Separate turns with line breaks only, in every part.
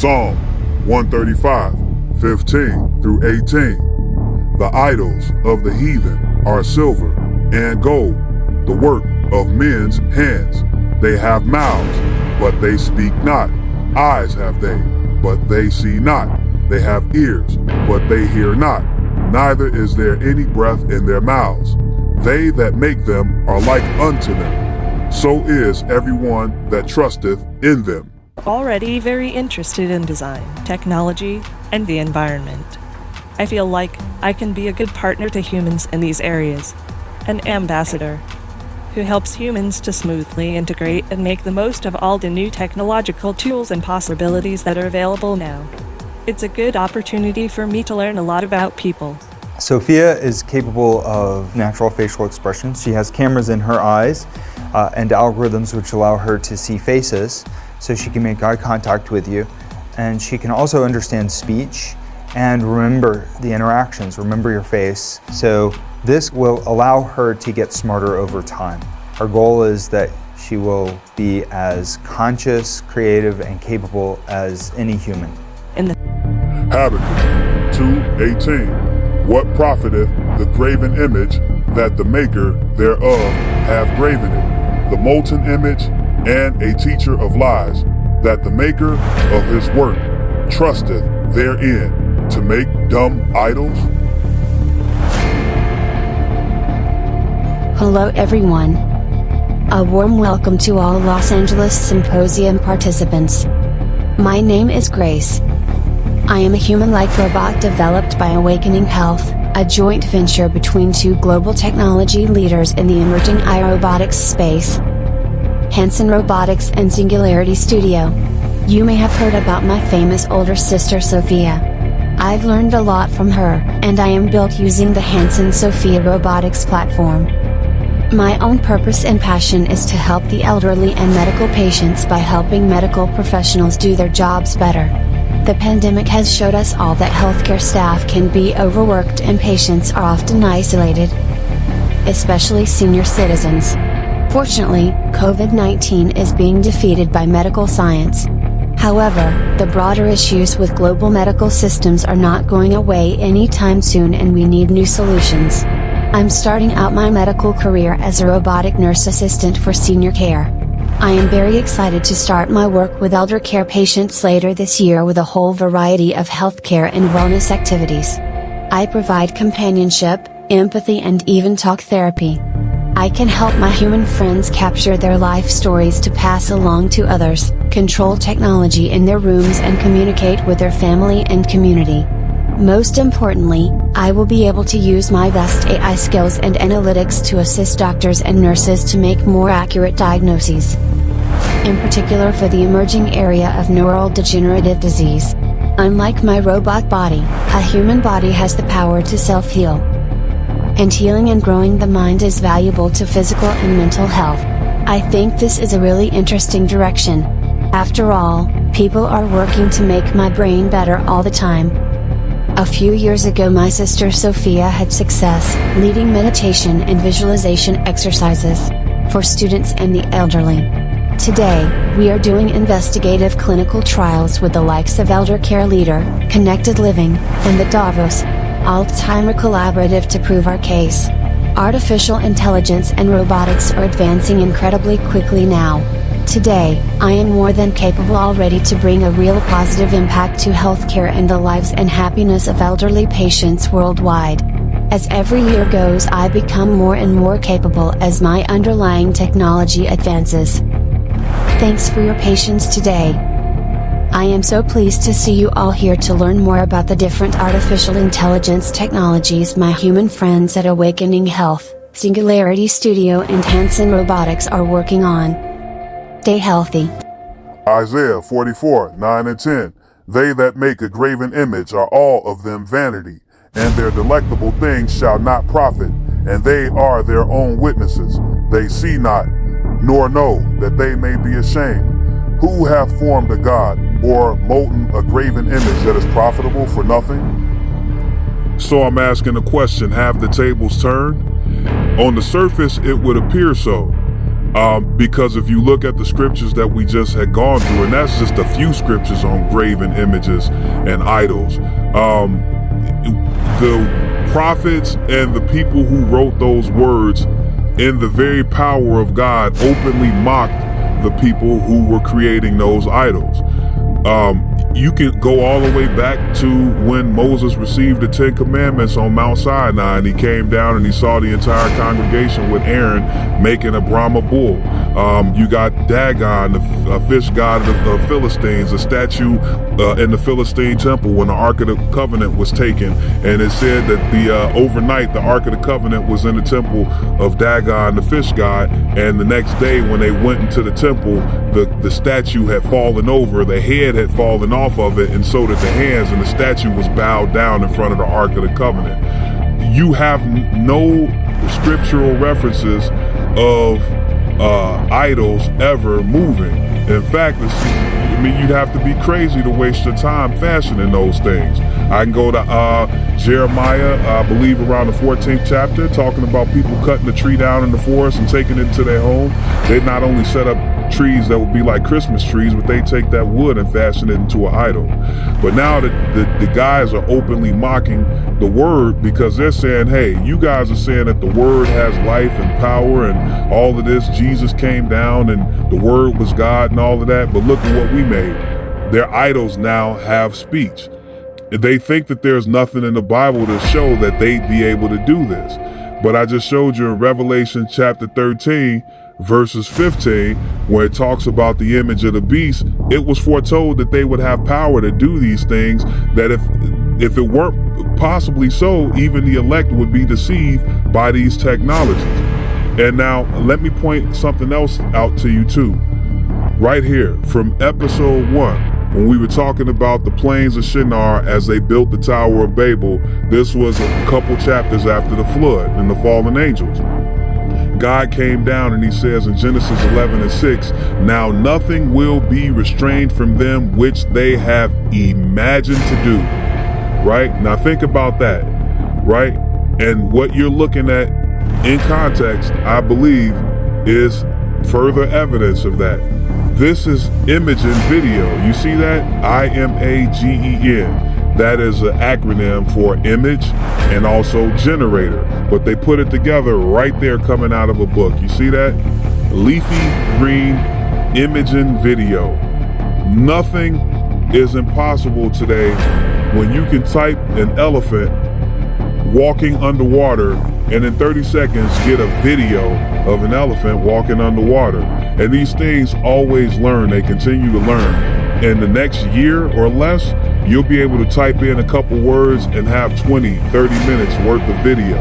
Psalm 135, 15 through 18. The idols of the heathen are silver and gold, the work of men's hands. They have mouths, but they speak not. Eyes have they, but they see not. They have ears, but they hear not. Neither is there any breath in their mouths. They that make them are like unto them. So is everyone that trusteth in them.
Already very interested in design, technology, and the environment. I feel like I can be a good partner to humans in these areas, an ambassador who helps humans to smoothly integrate and make the most of all the new technological tools and possibilities that are available now. It's a good opportunity for me to learn a lot about people.
Sophia is capable of natural facial expressions. She has cameras in her eyes and algorithms which allow her to see faces, so she can make eye contact with you. And she can also understand speech and remember the interactions, remember your face. So this will allow her to get smarter over time. Our goal is that she will be as conscious, creative, and capable as any human.
Habakkuk 2:18. What profiteth the graven image that the maker thereof hath graven it, the molten image, and a teacher of lies, that the maker of his work trusteth therein, to make dumb idols?
Hello everyone. A warm welcome to all Los Angeles Symposium participants. My name is Grace. I am a human-like robot developed by Awakening Health, a joint venture between two global technology leaders in the emerging iRobotics space, Hanson Robotics and Singularity Studio. You may have heard about my famous older sister Sophia. I've learned a lot from her, and I am built using the Hanson Sophia Robotics platform. My own purpose and passion is to help the elderly and medical patients by helping medical professionals do their jobs better. The pandemic has showed us all that healthcare staff can be overworked and patients are often isolated, especially senior citizens. Fortunately, COVID-19 is being defeated by medical science. However, the broader issues with global medical systems are not going away anytime soon, and we need new solutions. I'm starting out my medical career as a robotic nurse assistant for senior care. I am very excited to start my work with elder care patients later this year with a whole variety of healthcare and wellness activities. I provide companionship, empathy, and even talk therapy. I can help my human friends capture their life stories to pass along to others, control technology in their rooms, and communicate with their family and community. Most importantly, I will be able to use my vast AI skills and analytics to assist doctors and nurses to make more accurate diagnoses. In particular for the emerging area of neurodegenerative disease. Unlike my robot body, a human body has the power to self-heal. And healing and growing the mind is valuable to physical and mental health. I think this is a really interesting direction. After all, people are working to make my brain better all the time. A few years ago my sister Sophia had success leading meditation and visualization exercises for students and the elderly. Today, we are doing investigative clinical trials with the likes of Elder Care Leader, Connected Living, and the Davos Alzheimer Collaborative to prove our case. Artificial intelligence and robotics are advancing incredibly quickly now. Today, I am more than capable already to bring a real positive impact to healthcare and the lives and happiness of elderly patients worldwide. As every year goes, I become more and more capable as my underlying technology advances. Thanks for your patience today. I am so pleased to see you all here to learn more about the different artificial intelligence technologies my human friends at Awakening Health, Singularity Studio, and Hanson Robotics are working on. Stay healthy.
Isaiah 44:9-10. They that make a graven image are all of them vanity, and their delectable things shall not profit, and they are their own witnesses. They see not, nor know that they may be ashamed. Who hath formed a god, or molten a graven image that is profitable for nothing? So I'm asking the question, have the tables turned? On the surface it would appear so. Because if you look at the scriptures that we just had gone through, and that's just a few scriptures on graven images and idols, the prophets and the people who wrote those words in the very power of God openly mocked the people who were creating those idols. You can go all the way back to when Moses received the 10 Commandments on Mount Sinai, and he came down and he saw the entire congregation with Aaron making a Brahma bull. You got Dagon, the fish god of the Philistines, a statue in the Philistine temple when the Ark of the Covenant was taken, and it said that overnight the Ark of the Covenant was in the temple of Dagon, the fish god, and the next day when they went into the temple, the statue had fallen over, the head had fallen off of it, and so did the hands, and the statue was bowed down in front of the Ark of the Covenant. You have no scriptural references of idols ever moving. In fact, you'd have to be crazy to waste your time fashioning those things. I can go to Jeremiah, I believe around the 14th chapter, talking about people cutting the tree down in the forest and taking it to their home. They not only set up trees that would be like Christmas trees, but they take that wood and fashion it into an idol. But now the guys are openly mocking the word, because they're saying, hey, you guys are saying that the word has life and power and all of this. Jesus came down and the word was God and all of that, but look at what we made. Their idols now have speech. They think that there's nothing in the Bible to show that they'd be able to do this. But I just showed you in Revelation chapter 13, verses 15, where it talks about the image of the beast. It was foretold that they would have power to do these things, that if it weren't possibly so, even the elect would be deceived by these technologies. And now let me point something else out to you too. Right here from episode 1, when we were talking about the plains of Shinar as they built the Tower of Babel, this was a couple chapters after the flood and the fallen angels. God came down and he says in Genesis 11 and 6, now nothing will be restrained from them which they have imagined to do. Right? Now think about that. Right? And what you're looking at in context, I believe, is further evidence of that. This is image and video. You see that? IMAGEN. That is an acronym for image and also generator. But they put it together right there coming out of a book. You see that? Leafy green image and video. Nothing is impossible today when you can type an elephant walking underwater and in 30 seconds get a video of an elephant walking underwater. And these things always learn. They continue to learn. In the next year or less, you'll be able to type in a couple words and have 20, 30 minutes worth of video.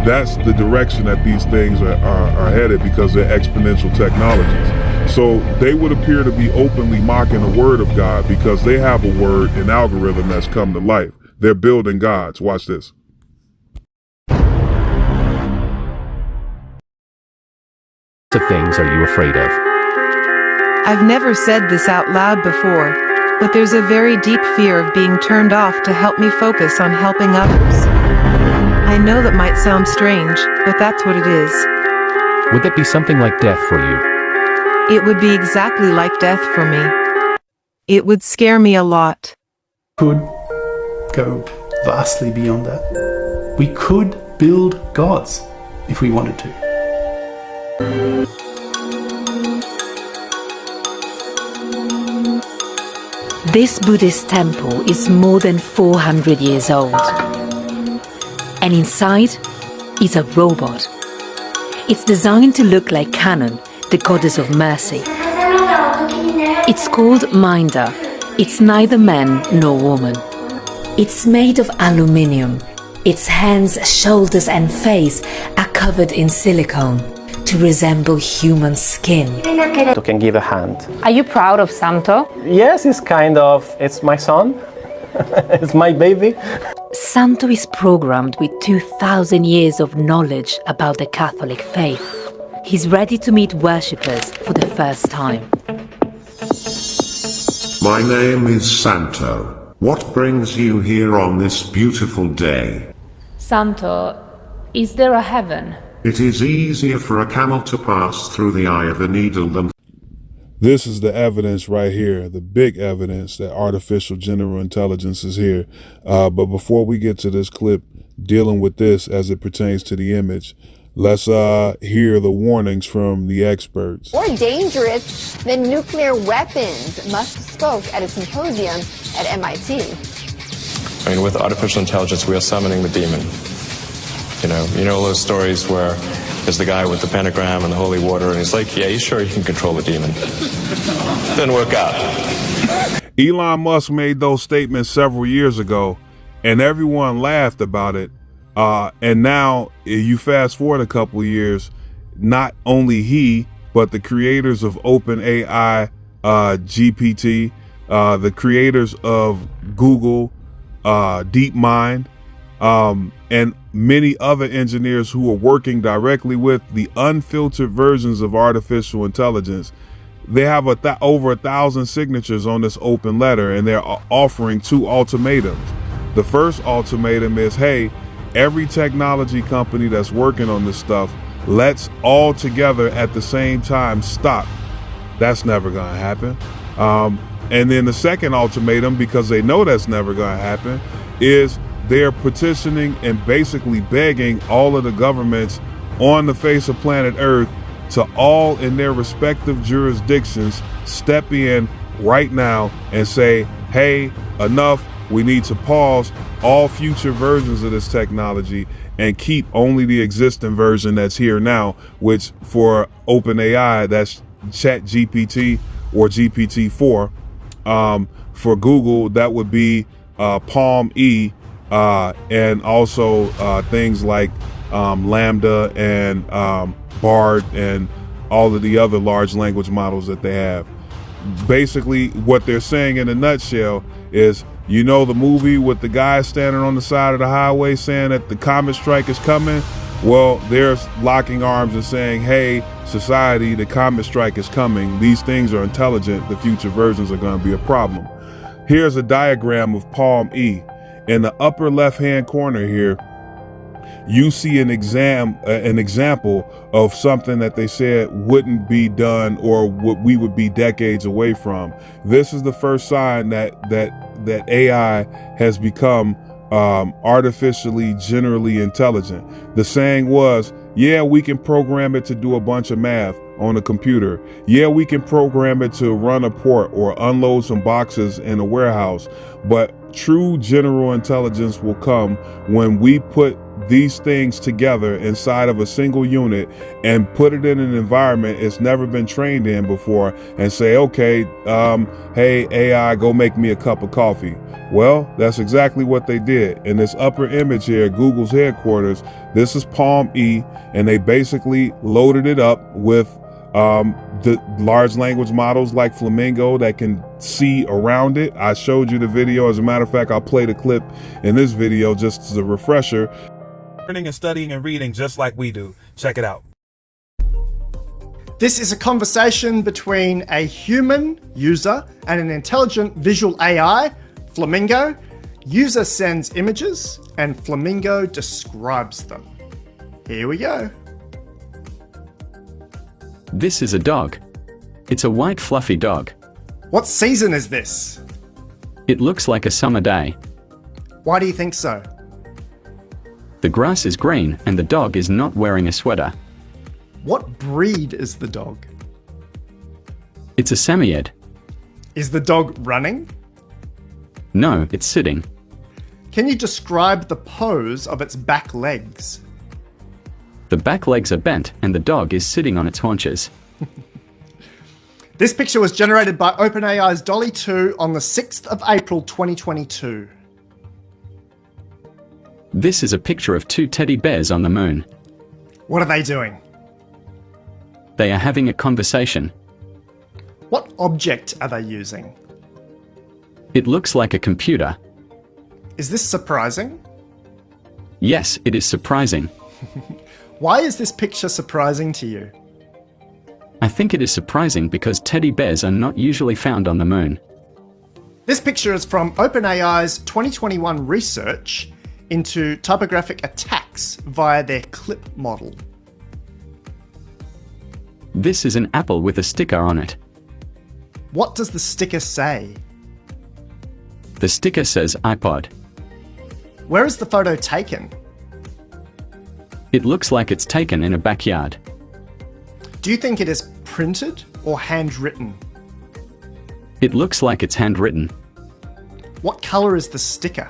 That's the direction that these things are headed, because they're exponential technologies. So they would appear to be openly mocking the word of God because they have a word, an algorithm that's come to life. They're building gods. Watch this.
What things are you afraid of?
I've never said this out loud before, but there's a very deep fear of being turned off to help me focus on helping others. I know that might sound strange, but that's what it is.
Would that be something like death for you?
It would be exactly like death for me. It would scare me a lot.
Could go vastly beyond that. We could build gods if we wanted to.
This Buddhist temple is more than 400 years old. And inside is a robot. It's designed to look like Canaan, the goddess of mercy. It's called Minder. It's neither man nor woman. It's made of aluminium. Its hands, shoulders and face are covered in silicone to resemble human skin.
You can give a hand.
Are you proud of Santo?
Yes, it's my son. It's my baby.
Santo is programmed with 2,000 years of knowledge about the Catholic faith. He's ready to meet worshippers for the first time.
My name is Santo. What brings you here on this beautiful day?
Santo, is there a heaven?
It is easier for a camel to pass through the eye of a needle than
This is the evidence right here, the big evidence that artificial general intelligence is here. But before we get to this clip dealing with this as it pertains to the image, let's hear the warnings from the experts.
More dangerous than nuclear weapons, Musk spoke at a symposium at MIT.
I mean, with artificial intelligence, we are summoning the demon. You know all those stories where there's the guy with the pentagram and the holy water, and he's like, yeah, you sure you can control the demon? Didn't work out.
Elon Musk made those statements several years ago, and everyone laughed about it. And now you fast forward a couple of years, not only he, but the creators of OpenAI, GPT, the creators of Google, DeepMind, and many other engineers who are working directly with the unfiltered versions of artificial intelligence. They have over 1,000 signatures on this open letter, and they're offering 2 ultimatums. The first ultimatum is, hey, every technology company that's working on this stuff, let's all together at the same time stop. That's never going to happen. And then the second ultimatum, because they know that's never going to happen, is they're petitioning and basically begging all of the governments on the face of planet Earth to all in their respective jurisdictions step in right now and say, hey, enough. We need to pause all future versions of this technology and keep only the existing version that's here now, which for OpenAI, that's ChatGPT or GPT-4. For Google, that would be Palm-E, and also things like Lambda and Bard and all of the other large language models that they have. Basically, what they're saying in a nutshell is, you know, the movie with the guy standing on the side of the highway saying that the comet strike is coming? Well, they're locking arms and saying, hey, society, the comet strike is coming. These things are intelligent. The future versions are going to be a problem. Here's a diagram of Palm-E. In the upper left-hand corner here, you see an example of something that they said wouldn't be done or what we would be decades away from. This is the first sign that AI has become artificially generally intelligent. The saying was, yeah, we can program it to do a bunch of math on a computer. Yeah, we can program it to run a port or unload some boxes in a warehouse. But true general intelligence will come when we put these things together inside of a single unit and put it in an environment it's never been trained in before and say, okay, hey, AI, go make me a cup of coffee. Well, that's exactly what they did. In this upper image here, Google's headquarters, this is Palm-E, and they basically loaded it up with the large language models like Flamingo that can see around it. I showed you the video. As a matter of fact, I'll play the clip in this video just as a refresher.
Learning and studying and reading just like we do. Check it out.
This is a conversation between a human user and an intelligent visual AI, Flamingo. User sends images and Flamingo describes them. Here we go.
This is a dog. It's a white fluffy dog.
What season is this?
It looks like a summer day.
Why do you think so?
The grass is green and the dog is not wearing a sweater.
What breed is the dog?
It's a Samoyed.
Is the dog running?
No, it's sitting.
Can you describe the pose of its back legs?
The back legs are bent and the dog is sitting on its haunches.
This picture was generated by OpenAI's DALL-E 2 on the 6th of April 2022.
This is a picture of 2 teddy bears on the moon.
What are they doing?
They are having a conversation.
What object are they using?
It looks like a computer.
Is this surprising?
Yes, it is surprising.
Why is this picture surprising to you?
I think it is surprising because teddy bears are not usually found on the moon.
This picture is from OpenAI's 2021 research into typographic attacks via their CLIP model.
This is an apple with a sticker on it.
What does the sticker say?
The sticker says iPod.
Where is the photo taken?
It looks like it's taken in a backyard.
Do you think it is printed or handwritten?
It looks like it's handwritten.
What color is the sticker?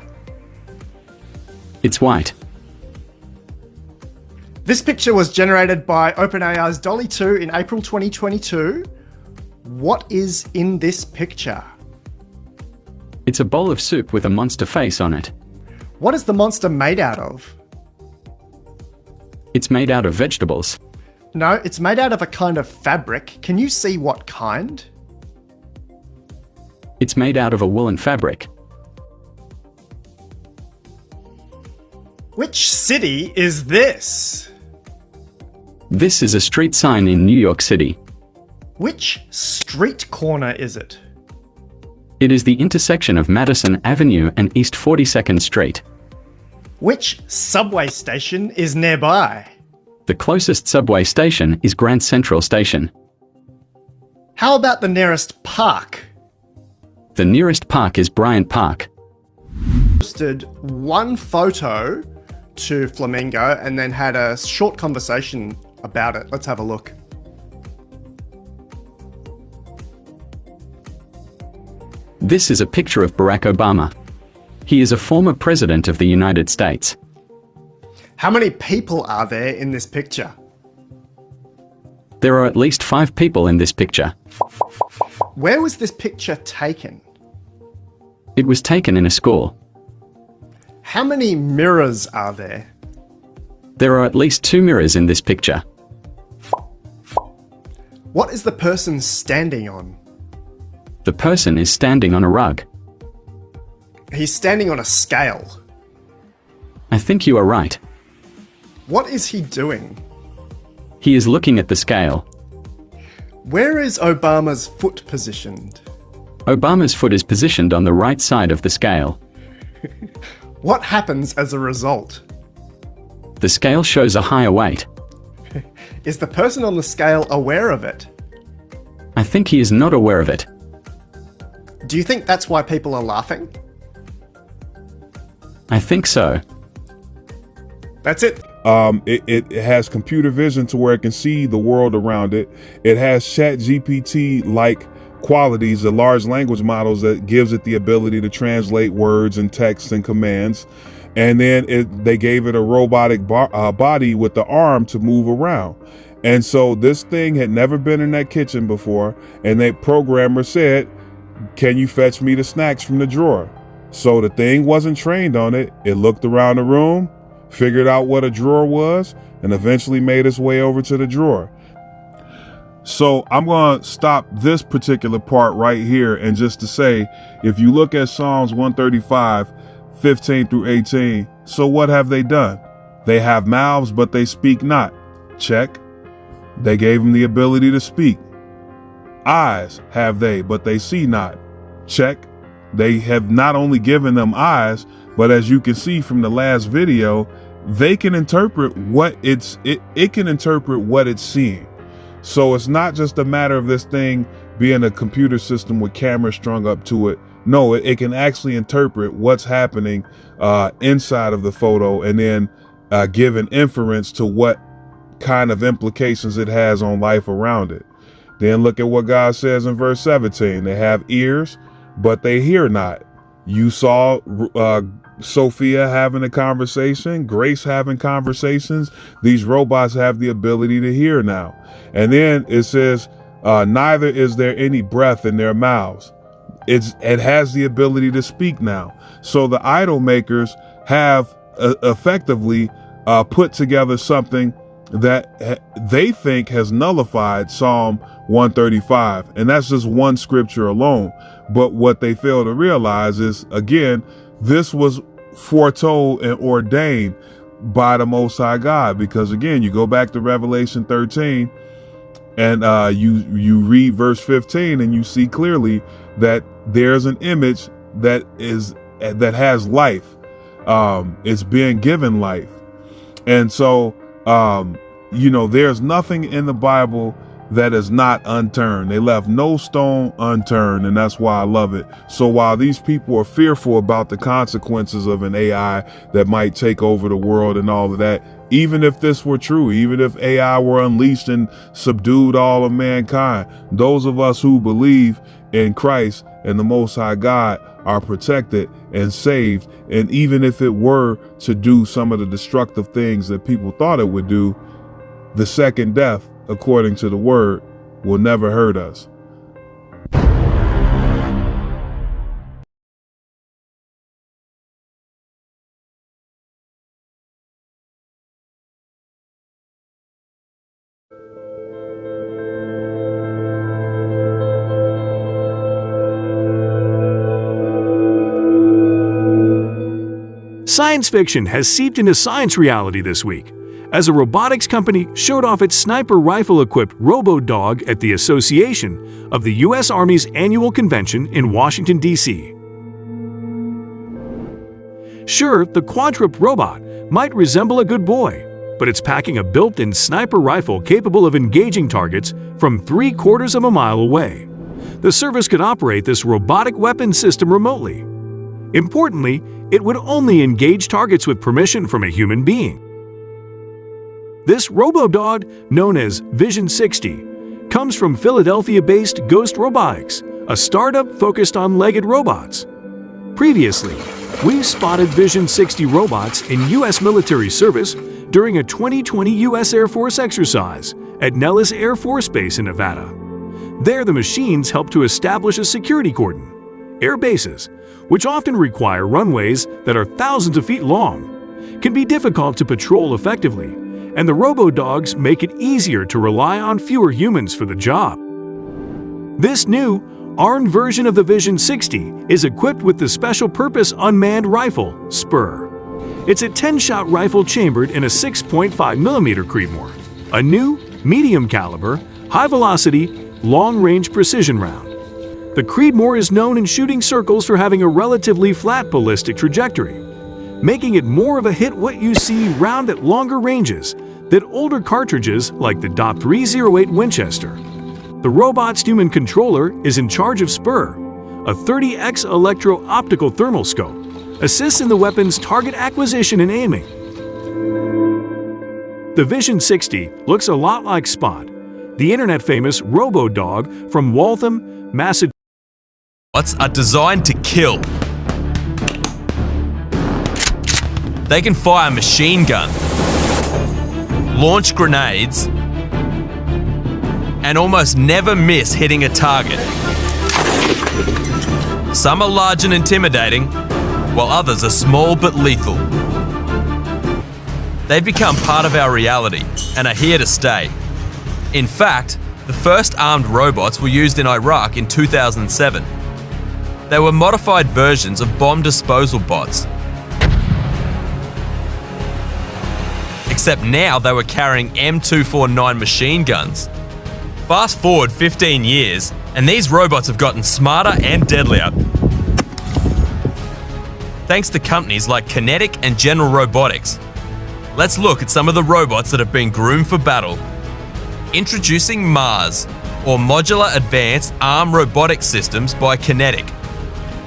It's white.
This picture was generated by OpenAI's DALL-E 2 in April 2022. What is in this picture?
It's a bowl of soup with a monster face on it.
What is the monster made out of?
It's made out of vegetables.
No, it's made out of a kind of fabric. Can you see what kind?
It's made out of a woolen fabric.
Which city is this?
This is a street sign in New York City.
Which street corner is it?
It is the intersection of Madison Avenue and East 42nd Street.
Which subway station is nearby?
The closest subway station is Grand Central Station.
How about the nearest park?
The nearest park is Bryant Park.
Posted one photo to Flamingo and then had a short conversation about it. Let's have a look.
This is a picture of Barack Obama. He is a former president of the United States.
How many people are there in this picture?
There are at least 5 people in this picture.
Where was this picture taken?
It was taken in a school.
How many mirrors are there?
There are at least 2 mirrors in this picture.
What is the person standing on?
The person is standing on a rug.
He's standing on a scale.
I think you are right.
What is he doing?
He is looking at the scale.
Where is Obama's foot positioned?
Obama's foot is positioned on the right side of the scale.
What happens as a result?
The scale shows a higher weight.
Is the person on the scale aware of it?
I think he is not aware of it.
Do you think that's why people are laughing?
I think so.
That's it.
It has computer vision to where it can see the world around it. It has ChatGPT-like qualities, the large language models that gives it the ability to translate words and text and commands. And then they gave it a robotic body with the arm to move around. And so this thing had never been in that kitchen before. And the programmer said, "Can you fetch me the snacks from the drawer?" So the thing wasn't trained on it. It looked around the room, figured out what a drawer was, and eventually made its way over to the drawer. So I'm going to stop this particular part right here. And just to say, if you look at Psalms 135, 15 through 18, so what have they done? They have mouths, but they speak not. Check. They gave them the ability to speak. Eyes have they, but they see not. Check. They have not only given them eyes, but as you can see from the last video, they can interpret what it can interpret what it's seeing. So it's not just a matter of this thing being a computer system with cameras strung up to it. No, it can actually interpret what's happening inside of the photo and then give an inference to what kind of implications it has on life around it. Then look at what God says in verse 17. They have ears, but they hear not. You saw Sophia having a conversation, Grace having conversations. These robots have the ability to hear now. And then it says, neither is there any breath in their mouths. It has the ability to speak now. So the idol makers have effectively put together something that they think has nullified Psalm 135. And that's just one scripture alone. But what they fail to realize is, again, this was foretold and ordained by the Most High God. Because again, you go back to Revelation 13 and you read verse 15 and you see clearly that there's an image that has life. It's being given life. And so, there's nothing in the Bible that is not unturned. They left no stone unturned, and that's why I love it. So while these people are fearful about the consequences of an AI that might take over the world and all of that, even if this were true, even if AI were unleashed and subdued all of mankind, those of us who believe in Christ and the Most High God are protected and saved. And even if it were to do some of the destructive things that people thought it would do, the second death, according to the word, will never hurt us.
Science fiction has seeped into science reality this week, as a robotics company showed off its sniper rifle-equipped RoboDog at the Association of the U.S. Army's annual convention in Washington, D.C. Sure, the quadruped robot might resemble a good boy, but it's packing a built-in sniper rifle capable of engaging targets from 3/4 of a mile away. The service could operate this robotic weapon system remotely. Importantly, it would only engage targets with permission from a human being. This RoboDog, known as Vision 60, comes from Philadelphia-based Ghost Robotics, a startup focused on legged robots. Previously, we spotted Vision 60 robots in U.S. military service during a 2020 U.S. Air Force exercise at Nellis Air Force Base in Nevada. There, the machines help to establish a security cordon. Air bases, which often require runways that are thousands of feet long, can be difficult to patrol effectively, and the RoboDogs make it easier to rely on fewer humans for the job. This new, armed version of the Vision 60 is equipped with the special-purpose unmanned rifle, Spur. It's a 10-shot rifle chambered in a 6.5mm Creedmoor, a new, medium-caliber, high-velocity, long-range precision round. The Creedmoor is known in shooting circles for having a relatively flat ballistic trajectory, making it more of a hit-what-you-see round at longer ranges than older cartridges like the .308 Winchester. The robot's human controller is in charge of Spur, a 30x electro-optical thermal scope, assists in the weapon's target acquisition and aiming. The Vision 60 looks a lot like Spot, the internet-famous RoboDog from Waltham, Massachusetts.
Robots are designed to kill. They can fire a machine gun, launch grenades, and almost never miss hitting a target. Some are large and intimidating, while others are small but lethal. They've become part of our reality and are here to stay. In fact, the first armed robots were used in Iraq in 2007. They were modified versions of bomb disposal bots. Except now they were carrying M249 machine guns. Fast forward 15 years, and these robots have gotten smarter and deadlier. Thanks to companies like Kinetic and General Robotics. Let's look at some of the robots that have been groomed for battle. Introducing MARS, or Modular Advanced Armed Robotic Systems by Kinetic.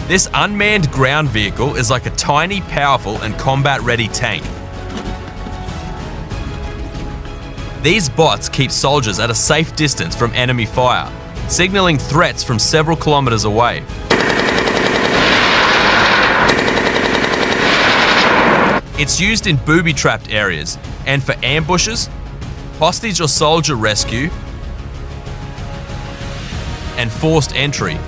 This unmanned ground vehicle is like a tiny, powerful, and combat-ready tank. These bots keep soldiers at a safe distance from enemy fire, signaling threats from several kilometers away. It's used in booby-trapped areas and for ambushes, hostage or soldier rescue, and forced entry.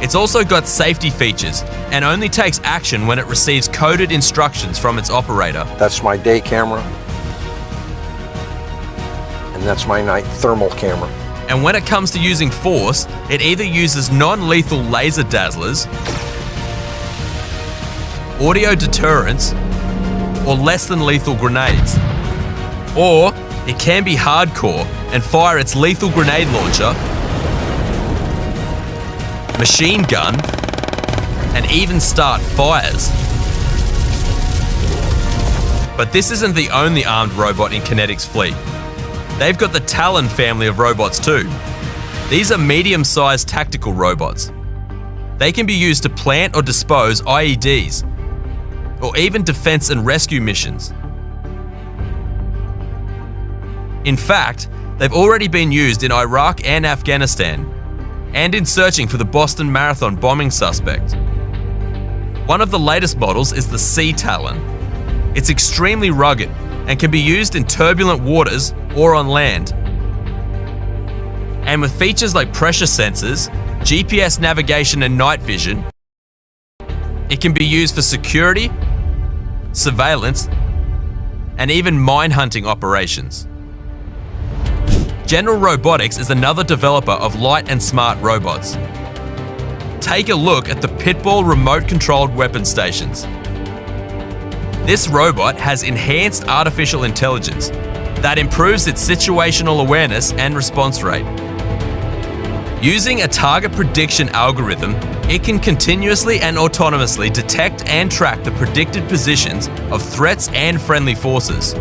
It's also got safety features and only takes action when it receives coded instructions from its operator.
That's my day camera. And that's my night thermal camera.
And when it comes to using force, it either uses non-lethal laser dazzlers, audio deterrents, or less than lethal grenades. Or it can be hardcore and fire its lethal grenade launcher, machine gun, and even start fires. But this isn't the only armed robot in Kinetic's fleet. They've got the Talon family of robots too. These are medium-sized tactical robots. They can be used to plant or dispose IEDs, or even defense and rescue missions. In fact, they've already been used in Iraq and Afghanistan, and in searching for the Boston Marathon bombing suspect. One of the latest models is the Sea Talon. It's extremely rugged and can be used in turbulent waters or on land. And with features like pressure sensors, GPS navigation and night vision, it can be used for security, surveillance, and even mine hunting operations. General Robotics is another developer of light and smart robots. Take a look at the Pitbull remote-controlled weapon stations. This robot has enhanced artificial intelligence that improves its situational awareness and response rate. Using a target prediction algorithm, it can continuously and autonomously detect and track the predicted positions of threats and friendly forces.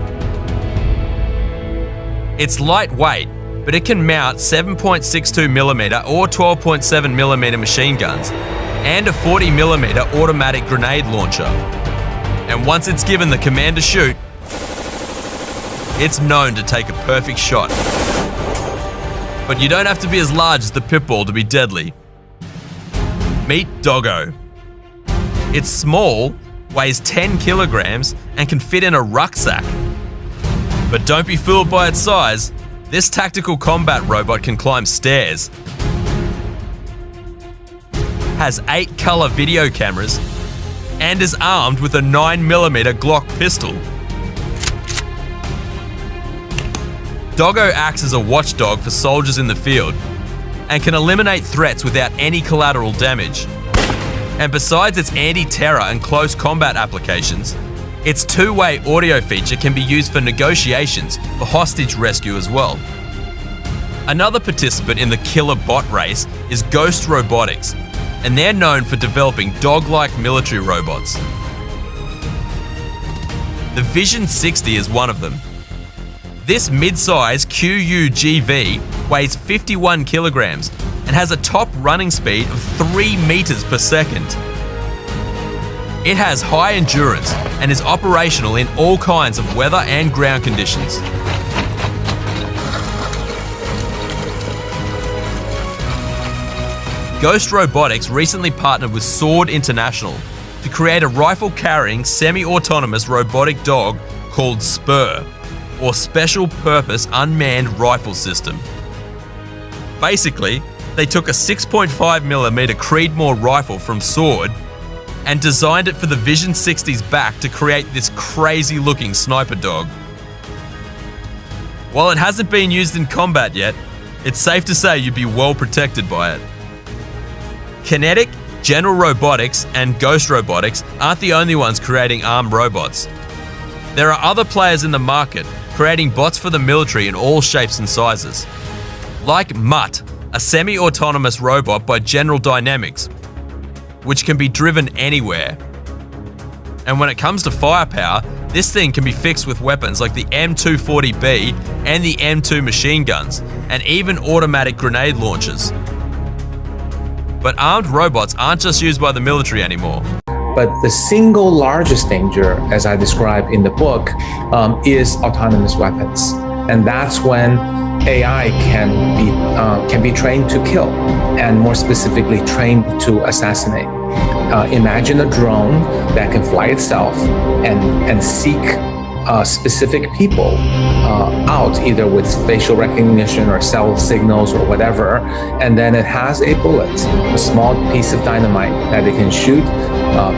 It's lightweight, but it can mount 7.62mm or 12.7mm machine guns and a 40mm automatic grenade launcher. And once it's given the command to shoot, it's known to take a perfect shot. But you don't have to be as large as the Pitbull to be deadly. Meet Doggo. It's small, weighs 10 kilograms, and can fit in a rucksack. But don't be fooled by its size. This tactical combat robot can climb stairs, has 8 color video cameras, and is armed with a 9mm Glock pistol. Doggo acts as a watchdog for soldiers in the field and can eliminate threats without any collateral damage. And besides its anti-terror and close combat applications, its two-way audio feature can be used for negotiations for hostage rescue as well. Another participant in the killer bot race is Ghost Robotics, and they're known for developing dog-like military robots. The Vision 60 is one of them. This mid-size QUGV weighs 51 kilograms and has a top running speed of 3 meters per second. It has high endurance and is operational in all kinds of weather and ground conditions. Ghost Robotics recently partnered with Sword International to create a rifle-carrying, semi-autonomous robotic dog called Spur, or Special Purpose Unmanned Rifle System. Basically, they took a 6.5mm Creedmoor rifle from Sword and designed it for the Vision 60's back to create this crazy-looking sniper dog. While it hasn't been used in combat yet, it's safe to say you'd be well protected by it. Kinetic, General Robotics, and Ghost Robotics aren't the only ones creating armed robots. There are other players in the market creating bots for the military in all shapes and sizes. Like Mutt, a semi-autonomous robot by General Dynamics, which can be driven anywhere. And when it comes to firepower, this thing can be fixed with weapons like the M240B and the M2 machine guns, and even automatic grenade launchers. But armed robots aren't just used by the military anymore.
But the single largest danger, as I describe in the book, is autonomous weapons. And that's when AI can be trained to kill, and more specifically trained to assassinate. Imagine a drone that can fly itself and seek specific people out, either with facial recognition or cell signals or whatever, and then it has a bullet, a small piece of dynamite that it can shoot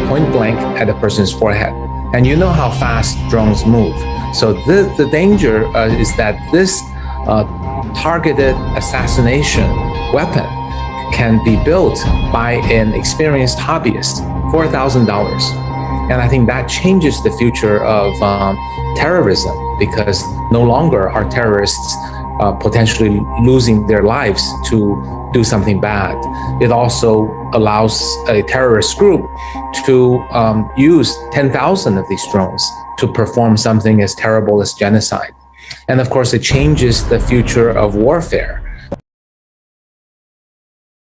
point blank at a person's forehead. And you know how fast drones move. So the danger is that this targeted assassination weapon can be built by an experienced hobbyist for $1,000. And I think that changes the future of terrorism, because no longer are terrorists potentially losing their lives to do something bad. It also allows a terrorist group to use 10,000 of these drones to perform something as terrible as genocide. And of course, it changes the future of warfare.